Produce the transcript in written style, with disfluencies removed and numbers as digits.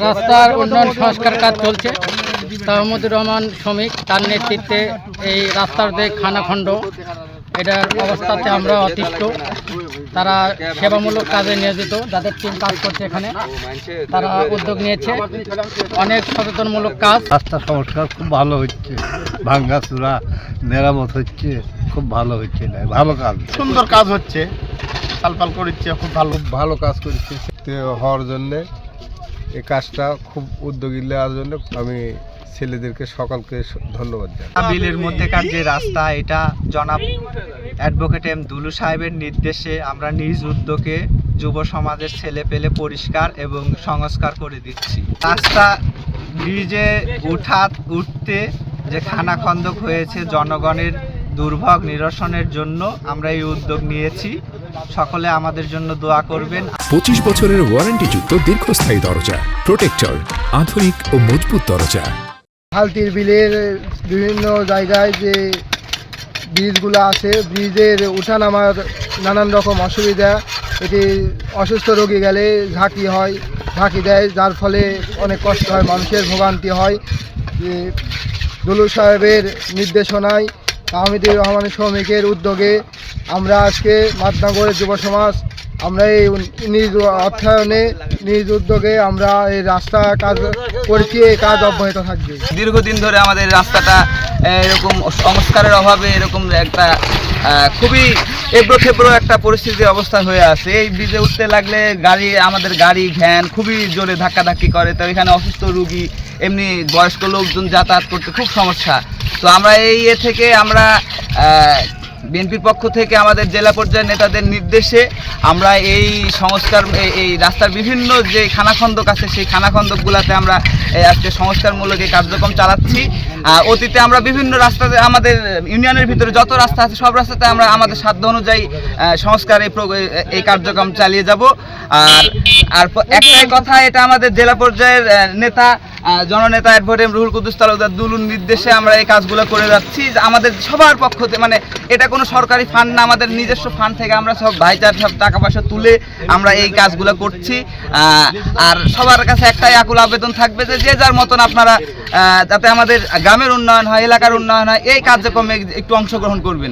রাস্তার উন্নয়ন সংস্কার কাজ চলছে। তাহমুদুর রহমান শ্রমিক তার নেতৃত্বে এই রাস্তার যে খানাখণ্ড এটার অবস্থাতে আমরা অতিষ্ঠ। তারা সেবামূলক কাজে নিয়োজিত, যাদের টিম কাজ করছে এখানে, তারা উদ্যোগ নিয়েছে অনেক সচেতনমূলক কাজ। রাস্তা সংস্কার খুব ভালো হচ্ছে, ভাঙ্গাচুরা মেরামত হচ্ছে, খুব ভালো হচ্ছে, ভালো কাজ, সুন্দর কাজ হচ্ছে, পালপাল করছে, খুব ভালো কাজ করছে হওয়ার জন্যে। এই কাজটা খুব উদ্যোগী নেওয়ার জন্য আমি ছেলেদেরকে সকলকে ধন্যবাদ জানাই। বিলের মধ্যেকার যে রাস্তা, এটা জনাব অ্যাডভোকেট এম দুলু সাহেবের নির্দেশে আমরা নিজ উদ্যোগে যুব সমাজের ছেলে পেলে পরিষ্কার এবং সংস্কার করে দিচ্ছি। রাস্তা ব্রিজে উঠতে যে খানাখন্দক হয়েছে, জনগণের দুর্ভোগ নিরসনের জন্য আমরা এই উদ্যোগ নিয়েছি। সকলে আমাদের জন্য দোয়া করবেন। 25 বছরের ওয়ারেন্টিযুক্ত দীর্ঘস্থায়ী দরজা প্রোটেক্টর, আধুনিক ও মজবুত দরজা। হালতির বিলের বিভিন্ন জায়গায় যে ব্রিজগুলো আছে, ব্রিজের উঠানামার নানান রকম অসুবিধা। এটি অসুস্থ রোগী গেলে ঝাঁকি দেয়, যার ফলে অনেক কষ্ট হয়, মানুষের ভোগান্তি হয়। দুলু সাহেবের নির্দেশনায়, তাহমিদুর রহমান শ্রমিকের উদ্যোগে আমরা আজকে মাদনগরের যুব সমাজ আমরা এই নিজ অর্থায়নে নিজ উদ্যোগে আমরা এই রাস্তা কাজ করছি। এই কাজ অব্যাহত থাকবে। দীর্ঘদিন ধরে আমাদের রাস্তাটা এরকম সংস্কারের অভাবে এরকম একটা খুবই এবড়ো একটা পরিস্থিতির অবস্থা হয়ে আছে। এই ব্রিজে উঠতে লাগলে আমাদের গাড়ি ভ্যান খুবই জোরে ধাক্কাধাক্কি করে, তো এখানে অসুস্থ রুগী এমনি বয়স্ক লোকজন যাতায়াত করতে খুব সমস্যা। তো আমরা এই থেকে আমরা বিএনপির পক্ষ থেকে আমাদের জেলা পর্যায়ের নেতাদের নির্দেশে আমরা এই এই রাস্তার বিভিন্ন যে খানাখন্দক আছে, সেই খানাখন্দকগুলোতে আমরা আজকে সংস্কারমূলক এই কার্যক্রম চালাচ্ছি। অতীতে আমরা বিভিন্ন রাস্তাতে, আমাদের ইউনিয়নের ভিতরে যত রাস্তা আছে সব রাস্তাতে আমরা আমাদের সাধ্য অনুযায়ী সংস্কার এই কার্যক্রম চালিয়ে যাব। আর একটাই কথা, এটা আমাদের জেলা পর্যায়ের নেতা জননেতা অ্যাডভোকেট রুহুল কুদ্দুস তালুকদার দুলুর নির্দেশে আমরা এই কাজগুলো করে যাচ্ছি। আমাদের সবার পক্ষ থেকে, মানে এটা কোনো সরকারি ফান্ড না, আমাদের নিজস্ব ফান্ড থেকে আমরা সব ভাইচার সব টাকা পয়সা তুলে আমরা এই কাজগুলো করছি। আর সবার কাছে একটাই আকুল আবেদন থাকবে যে যার মতন আপনারা যাতে আমাদের গ্রামের উন্নয়ন হয়, এলাকার উন্নয়ন হয়, এই কার্যক্রমে একটু অংশগ্রহণ করবেন।